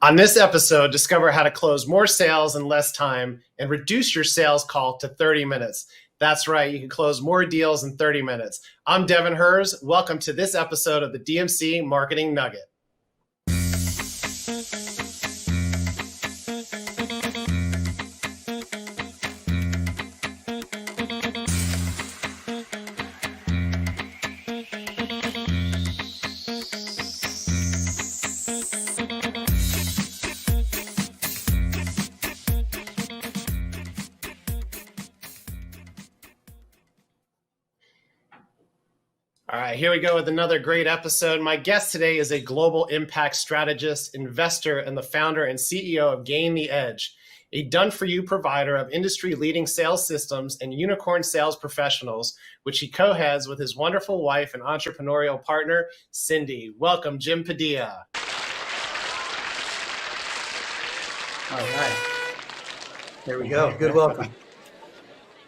On this episode, discover how to close more sales in less time and reduce your sales call to 30 minutes. That's right, you can close more deals in 30 minutes. I'm Devin Herz. Welcome to this episode of the DMC Marketing Nugget. All right, here we go with another great episode. My guest today is a global impact strategist, investor, and the founder and CEO of Gain the Edge, a done-for-you provider of industry-leading sales systems and unicorn sales professionals, which he co-heads with his wonderful wife and entrepreneurial partner, Cindy. Welcome, Jim Padilla. All right, there we go. Good welcome.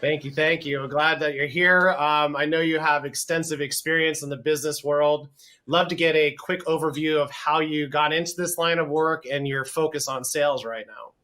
Thank you. I'm glad that you're here. I know you have extensive experience in the business world. Love to get a quick overview of how you got into this line of work and your focus on sales right now.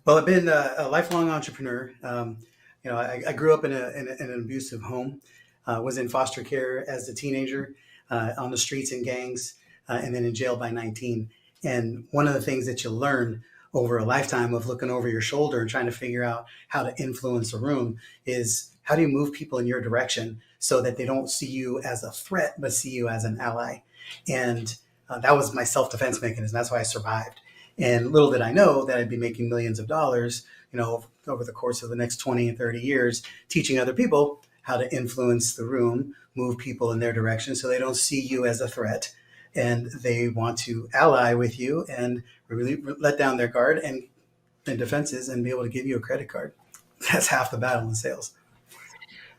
Well, I've been a lifelong entrepreneur. I grew up in an abusive home, was in foster care as a teenager, on the streets in gangs, and then in jail by 19. And one of the things that you learn over a lifetime of looking over your shoulder and trying to figure out how to influence a room is how do you move people in your direction so that they don't see you as a threat, but see you as an ally. And that was my self-defense mechanism. That's why I survived. And little did I know that I'd be making millions of dollars, over the course of the next 20 and 30 years, teaching other people how to influence the room, move people in their direction so they don't see you as a threat. And they want to ally with you and really let down their guard and defenses and be able to give you a credit card. That's half the battle in sales.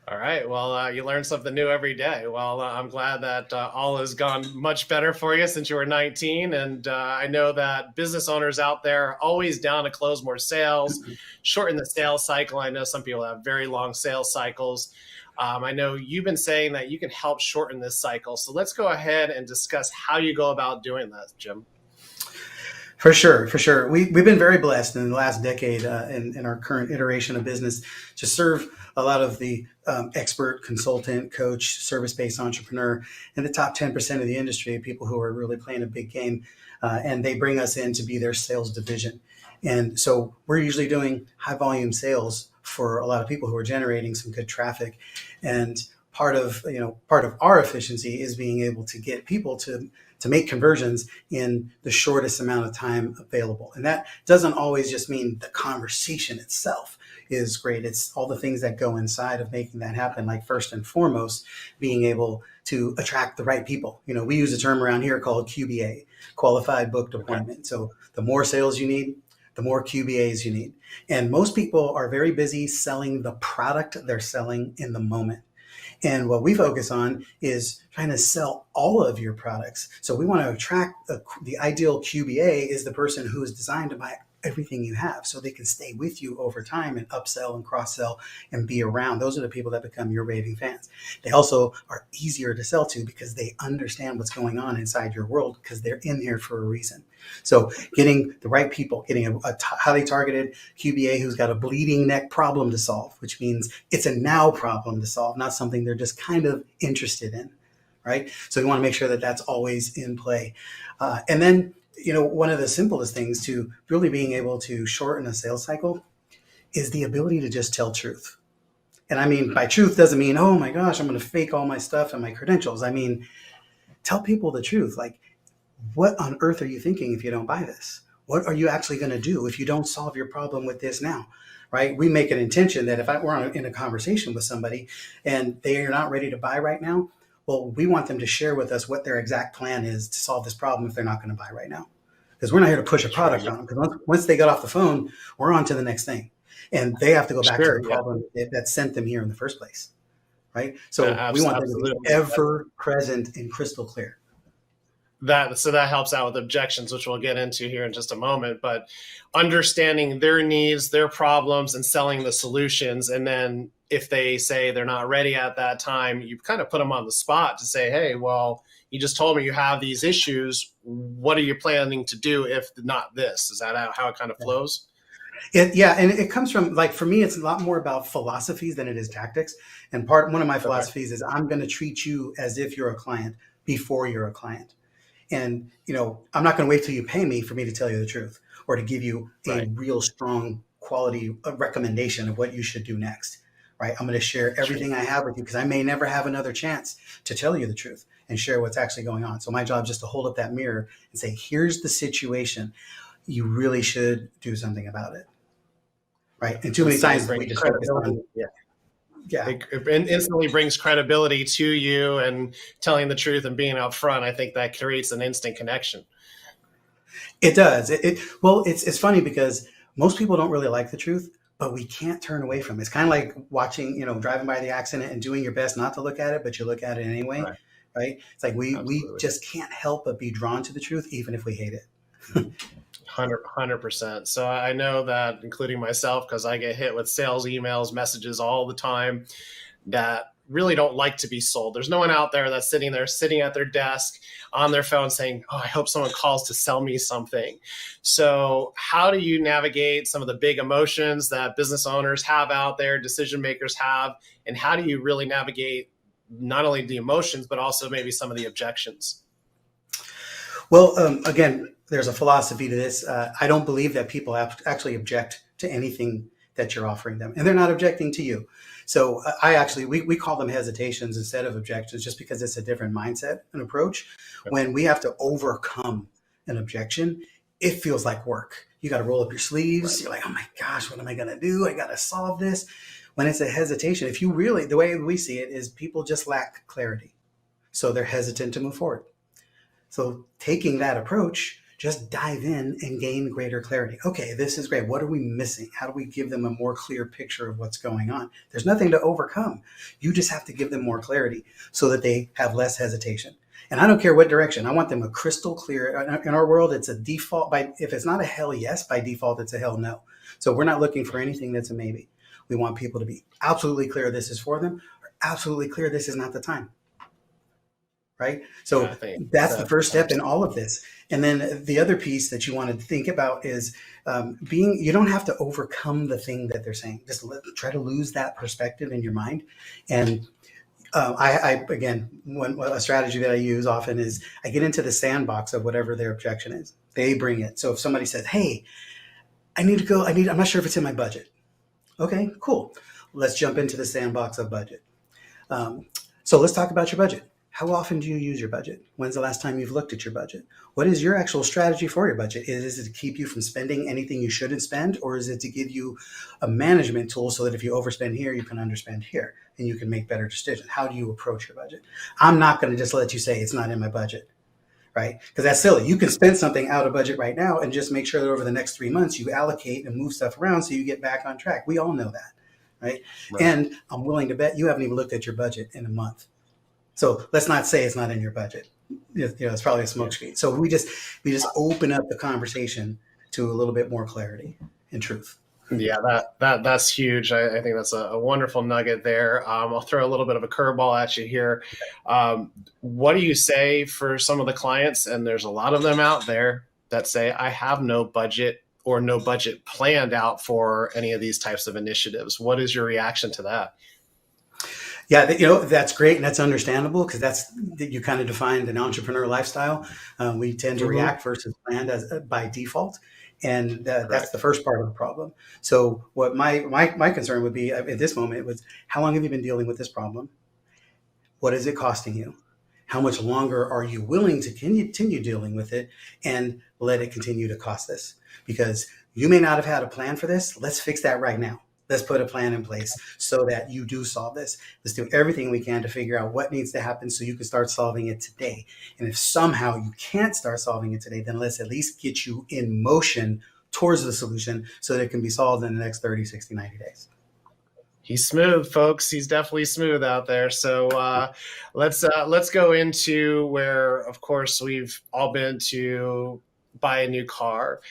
All right. Well, you learn something new every day. Well, I'm glad that all has gone much better for you since you were 19. And I know that business owners out there are always down to close more sales, shorten the sales cycle. I know some people have very long sales cycles. I know you've been saying that you can help shorten this cycle. So let's go ahead and discuss how you go about doing that, Jim. For sure. We've been very blessed in the last decade in our current iteration of business to serve a lot of the expert, consultant, coach, service-based entrepreneur in the top 10% of the industry, people who are really playing a big game. And they bring us in to be their sales division. And so we're usually doing high volume sales for a lot of people who are generating some good traffic. And part of our efficiency is being able to get people to make conversions in the shortest amount of time available. And that doesn't always just mean the conversation itself is great. It's all the things that go inside of making that happen. Like first and foremost, being able to attract the right people. We use a term around here called QBA, qualified booked appointment. So the more sales you need, the more QBAs you need. And most people are very busy selling the product they're selling in the moment. And what we focus on is trying to sell all of your products. So we want to attract the ideal QBA is the person who is designed to buy everything you have so they can stay with you over time and upsell and cross-sell and be around. Those are the people that become your raving fans. They also are easier to sell to because they understand what's going on inside your world because they're in here for a reason. So getting the right people, getting a highly targeted QBA who's got a bleeding neck problem to solve, which means it's a now problem to solve, not something they're just kind of interested in, right? So you want to make sure that that's always in play. And then one of the simplest things to really being able to shorten a sales cycle is the ability to just tell truth. And I mean, by truth doesn't mean, oh my gosh, I'm going to fake all my stuff and my credentials. I mean, tell people the truth. Like, what on earth are you thinking if you don't buy this? What are you actually going to do if you don't solve your problem with this now? Right? We make an intention that if we're in a conversation with somebody and they are not ready to buy right now, well, we want them to share with us what their exact plan is to solve this problem if they're not going to buy right now. Because we're not here to push a product on them. Because once they get off the phone, we're on to the next thing. And they have to go back to the problem that sent them here in the first place. Right? So we want them to be ever present and crystal clear. that helps out with objections, which we'll get into here in just a moment. But understanding their needs, their problems, and selling the solutions. And then if they say they're not ready at that time, you kind of put them on the spot to say, hey, well, you just told me you have these issues. What are you planning to do if not this? Is that how it kind of flows? And it comes from, like, for me, it's a lot more about philosophies than it is tactics. And one of my philosophies is I'm going to treat you as if you're a client before you're a client. And, I'm not going to wait till you pay me for me to tell you the truth or to give you a real strong quality recommendation of what you should do next. Right. I'm going to share everything I have with you because I may never have another chance to tell you the truth and share what's actually going on. So my job is just to hold up that mirror and say, here's the situation. You really should do something about it. Right. And too many times we just focus on, it instantly brings credibility to you and telling the truth and being upfront. I think that creates an instant connection. It does. It's funny because most people don't really like the truth, but we can't turn away from it. It's kind of like watching, driving by the accident and doing your best not to look at it, but you look at it anyway. Right. It's like we just can't help but be drawn to the truth, even if we hate it. 100%. So I know that, including myself, because I get hit with sales emails, messages all the time that really don't like to be sold. There's no one out there that's sitting at their desk on their phone saying, oh, I hope someone calls to sell me something. So how do you navigate some of the big emotions that business owners have out there, decision makers have, and how do you really navigate not only the emotions, but also maybe some of the objections? Well, again, there's a philosophy to this. I don't believe that people actually object to anything that you're offering them, and they're not objecting to you. So we call them hesitations instead of objections, just because it's a different mindset and approach. When we have to overcome an objection, it feels like work. You got to roll up your sleeves. You're like, oh my gosh, what am I going to do? I got to solve this. When it's a hesitation, the way we see it is people just lack clarity. So they're hesitant to move forward. So taking that approach, just dive in and gain greater clarity. Okay, this is great. What are we missing? How do we give them a more clear picture of what's going on? There's nothing to overcome. You just have to give them more clarity so that they have less hesitation. And I don't care what direction. I want them a crystal clear. In our world, it's a default. If it's not a hell yes, by default, it's a hell no. So we're not looking for anything that's a maybe. We want people to be absolutely clear this is for them, or absolutely clear this is not the time. Right? So that's the first step in all of this. And then the other piece that you want to think about is you don't have to overcome the thing that they're saying. Just try to lose that perspective in your mind. And a strategy that I use often is I get into the sandbox of whatever their objection is. They bring it. So if somebody says, hey, I'm not sure if it's in my budget. Okay, cool. Let's jump into the sandbox of budget. So let's talk about your budget. How often do you use your budget? When's the last time you've looked at your budget? What is your actual strategy for your budget? Is it to keep you from spending anything you shouldn't spend, or is it to give you a management tool so that if you overspend here, you can underspend here and you can make better decisions? How do you approach your budget? I'm not going to just let you say it's not in my budget, right? Because that's silly. You can spend something out of budget right now and just make sure that over the next 3 months you allocate and move stuff around so you get back on track. We all know that, right? And I'm willing to bet you haven't even looked at your budget in a month. So let's not say it's not in your budget. It's probably a smokescreen. So we just open up the conversation to a little bit more clarity and truth. Yeah, that's huge. I think that's a wonderful nugget there. I'll throw a little bit of a curveball at you here. What do you say for some of the clients, and there's a lot of them out there that say, I have no budget or no budget planned out for any of these types of initiatives. What is your reaction to that? Yeah, that's great, and that's understandable because you kind of defined an entrepreneur lifestyle. We tend to react versus plan by default, and that's the first part of the problem. So, what my concern would be at this moment was, how long have you been dealing with this problem? What is it costing you? How much longer are you willing to continue dealing with it and let it continue to cost this? Because you may not have had a plan for this. Let's fix that right now. Let's put a plan in place so that you do solve this. Let's do everything we can to figure out what needs to happen so you can start solving it today. And if somehow you can't start solving it today, then let's at least get you in motion towards the solution so that it can be solved in the next 30, 60, 90 days. He's smooth, folks. He's definitely smooth out there. So let's go into where, of course, we've all been to buy a new car.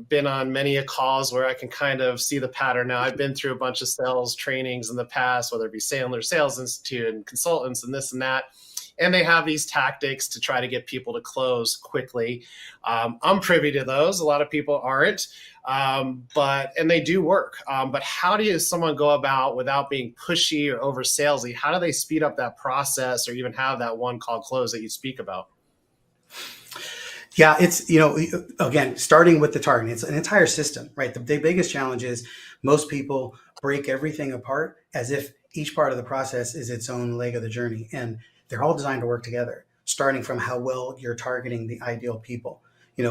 Been on many a calls where I can kind of see the pattern now. I've been through a bunch of sales trainings in the past, whether it be Sandler Sales Institute and consultants and this and that. And they have these tactics to try to get people to close quickly. I'm privy to those. A lot of people aren't. And they do work. But how do someone go about without being pushy or over salesy? How do they speed up that process or even have that one call close that you speak about? Yeah, it's, again, starting with the target, it's an entire system, right? The biggest challenge is most people break everything apart as if each part of the process is its own leg of the journey. And they're all designed to work together, starting from how well you're targeting the ideal people.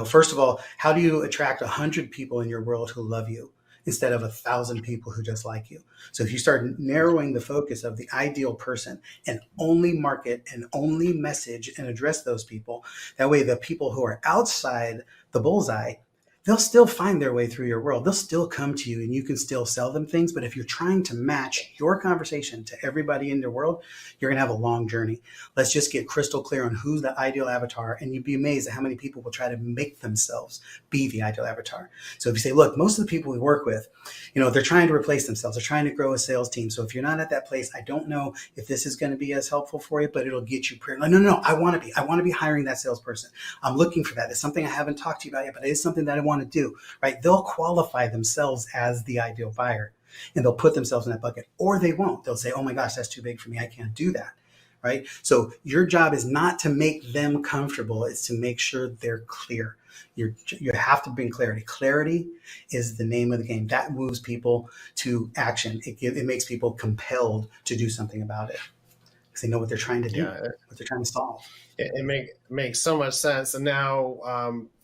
First of all, how do you attract 100 people in your world who love you instead of 1,000 people who just like you? So if you start narrowing the focus of the ideal person and only market and only message and address those people, that way the people who are outside the bullseye, they'll still find their way through your world. They'll still come to you and you can still sell them things. But if you're trying to match your conversation to everybody in the world, you're going to have a long journey. Let's just get crystal clear on who's the ideal avatar. And you'd be amazed at how many people will try to make themselves be the ideal avatar. So if you say, look, most of the people we work with, they're trying to replace themselves. They're trying to grow a sales team. So if you're not at that place, I don't know if this is going to be as helpful for you, but it'll get you prayer. No, I want to be hiring that salesperson. I'm looking for that. It's something I haven't talked to you about yet, but it is something that I want to do, right? They'll qualify themselves as the ideal buyer and they'll put themselves in that bucket, or they won't. They'll say, oh my gosh, that's too big for me. I can't do that. Right? So your job is not to make them comfortable. It's to make sure they're clear. You have to bring clarity. Clarity is the name of the game. That moves people to action. It makes people compelled to do something about it because they know what they're trying to do, what they're trying to solve. It makes so much sense. And now,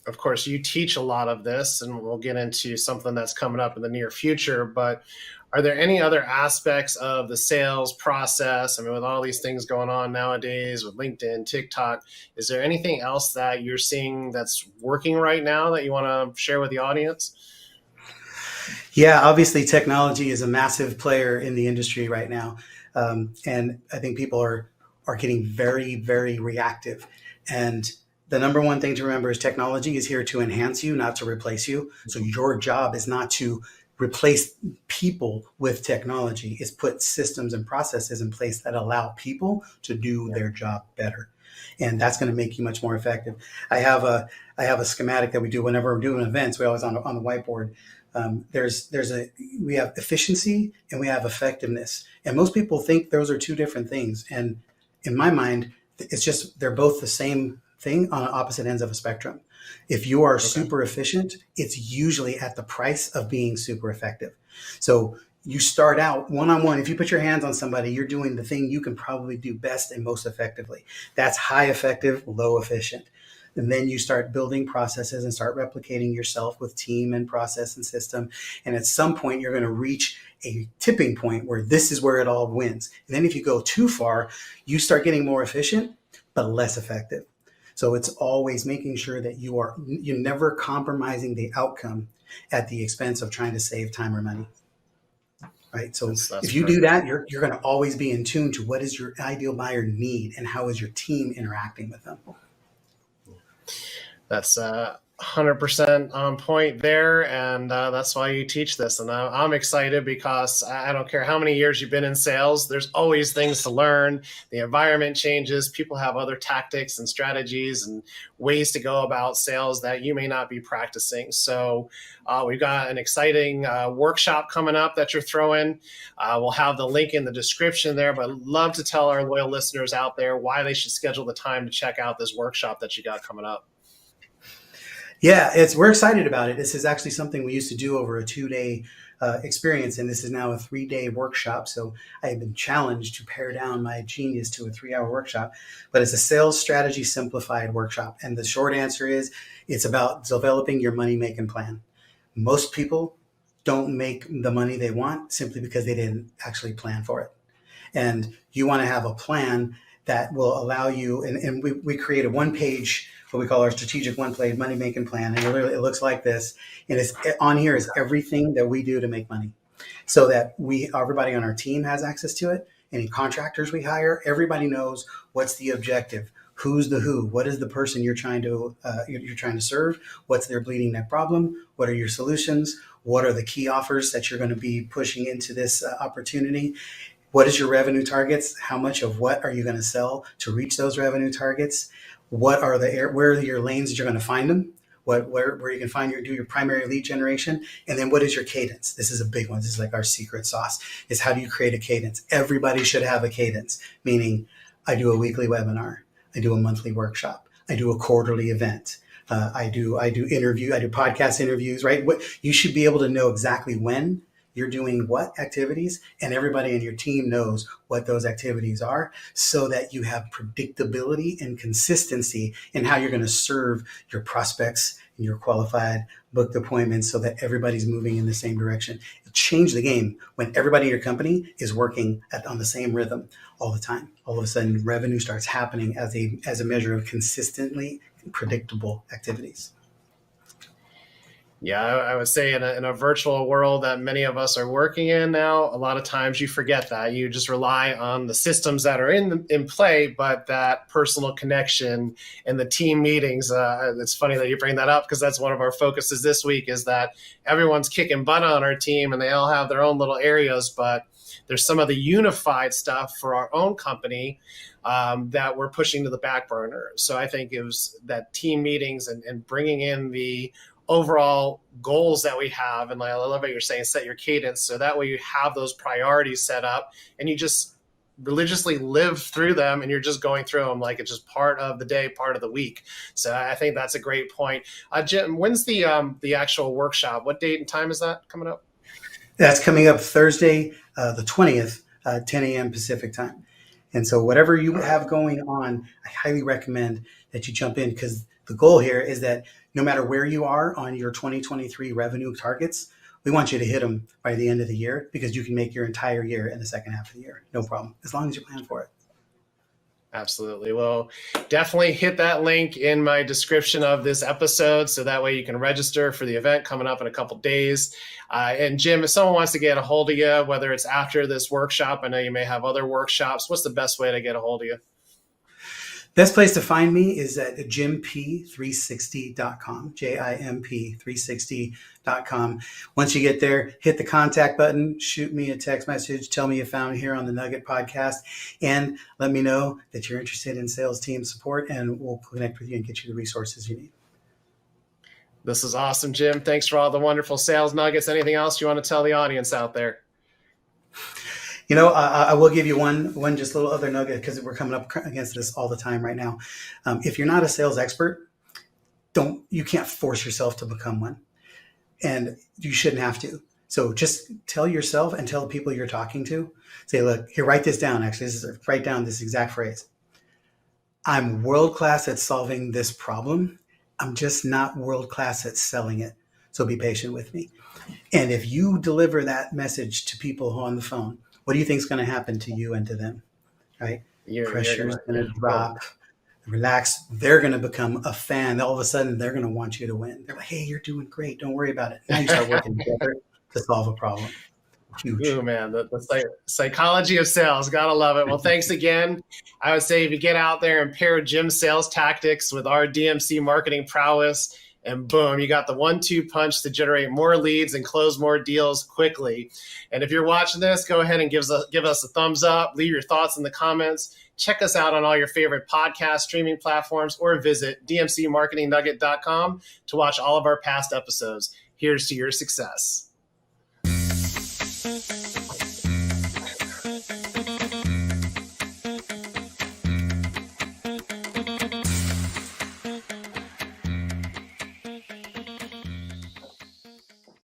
of course, you teach a lot of this, and we'll get into something that's coming up in the near future. But are there any other aspects of the sales process? I mean, with all these things going on nowadays with LinkedIn, TikTok, is there anything else that you're seeing that's working right now that you want to share with the audience? Yeah, obviously technology is a massive player in the industry right now. And I think people are getting very, very reactive. And the number one thing to remember is technology is here to enhance you, not to replace you. So your job is not to replace people with technology. It's put systems and processes in place that allow people to do their job better. And that's going to make you much more effective. I have a schematic that we do whenever we're doing events. We always on the whiteboard. We have efficiency and we have effectiveness. And most people think those are two different things. And in my mind, it's just, they're both the same thing on opposite ends of a spectrum. If you are super efficient, it's usually at the price of being super effective. So you start out one-on-one. If you put your hands on somebody, you're doing the thing you can probably do best and most effectively. That's high effective, low efficient. And then you start building processes and start replicating yourself with team and process and system. And at some point, you're going to reach a tipping point where this is where it all wins. And then if you go too far, you start getting more efficient, but less effective. So it's always making sure that you're never compromising the outcome at the expense of trying to save time or money. Right. So that's if you do that, you're going to always be in tune to what does your ideal buyer need and how is your team interacting with them. That's 100% on point there. And that's why you teach this. And I'm excited because I don't care how many years you've been in sales, there's always things to learn. The environment changes. People have other tactics and strategies and ways to go about sales that you may not be practicing. So we've got an exciting workshop coming up that you're throwing. We'll have the link in the description there, but I'd love to tell our loyal listeners out there why they should schedule the time to check out this workshop that you got coming up. Yeah, we're excited about it. This is actually something we used to do over a 2-day experience, and this is now a 3-day workshop. So I have been challenged to pare down my genius to a 3-hour workshop, but it's a sales strategy simplified workshop. And the short answer is it's about developing your money-making plan. Most people don't make the money they want simply because they didn't actually plan for it. And you want to have a plan that will allow you, and we create a 1-page, what we call our strategic 1-page money making plan. And it looks like this. And it's on here is everything that we do to make money. so that everybody on our team has access to it. Any contractors we hire, everybody knows what's the objective. Who's the who? What is the person you're trying to serve? What's their bleeding neck problem? What are your solutions? What are the key offers that you're going to be pushing into this opportunity? What is your revenue targets? How much of what are you going to sell to reach those revenue targets? Where are your lanes that you're going to find them? Where you can find do your primary lead generation, and then what is your cadence? This is a big one. This is like our secret sauce. Is how do you create a cadence? Everybody should have a cadence, meaning I do a weekly webinar, I do a monthly workshop, I do a quarterly event, I do podcast interviews. Right? What you should be able to know exactly when you're doing what activities, and everybody in your team knows what those activities are, so that you have predictability and consistency in how you're going to serve your prospects and your qualified booked appointments, so that everybody's moving in the same direction. It changed the game when everybody in your company is working on the same rhythm all the time. All of a sudden, revenue starts happening as a measure of consistently predictable activities. Yeah, I would say in a virtual world that many of us are working in now, a lot of times you forget that. You just rely on the systems that are in play, but that personal connection and the team meetings, it's funny that you bring that up, because that's one of our focuses this week, is that everyone's kicking butt on our team and they all have their own little areas, but there's some of the unified stuff for our own company that we're pushing to the back burner. So I think it was that team meetings and bringing in the overall goals that we have. And I love what you're saying, set your cadence. So that way you have those priorities set up and you just religiously live through them, and you're just going through them like it's just part of the day, part of the week. So I think that's a great point. Jim, when's the actual workshop? What date and time is that coming up? That's coming up Thursday, the 20th, 10 a.m. Pacific time. And so whatever you have going on, I highly recommend that you jump in, because the goal here is that no matter where you are on your 2023 revenue targets, we want you to hit them by the end of the year, because you can make your entire year in the second half of the year. No problem, as long as you plan for it. Absolutely. Well, definitely hit that link in my description of this episode, so that way you can register for the event coming up in a couple days. And Jim, if someone wants to get a hold of you, whether it's after this workshop, I know you may have other workshops, what's the best way to get a hold of you? Best place to find me is at jimp360.com, JIMP360.com. Once you get there, hit the contact button, shoot me a text message, tell me you found me here on the Nugget podcast, and let me know that you're interested in sales team support, and we'll connect with you and get you the resources you need. This is awesome, Jim. Thanks for all the wonderful sales nuggets. Anything else you want to tell the audience out there? You know, I will give you one just little other nugget, because we're coming up against this all the time right now. If you're not a sales expert, you can't force yourself to become one, and you shouldn't have to. So just tell yourself and tell the people you're talking to, say, look, here, write this down. Actually, write down this exact phrase. I'm world-class at solving this problem. I'm just not world-class at selling it. So be patient with me. And if you deliver that message to people on the phone, what do you think is going to happen to you and to them, right? Pressure is going to drop, relax. They're going to become a fan. All of a sudden, they're going to want you to win. They're like, hey, you're doing great. Don't worry about it. Now you start working together to solve a problem. Huge. Ooh, man, the psychology of sales. Gotta love it. Well, thanks again. I would say if you get out there and pair Jim's sales tactics with our DMC marketing prowess, and boom, you got the 1-2 punch to generate more leads and close more deals quickly. And if you're watching this, go ahead and give us a thumbs up. Leave your thoughts in the comments. Check us out on all your favorite podcast streaming platforms, or visit dmcmarketingnugget.com to watch all of our past episodes. Here's to your success.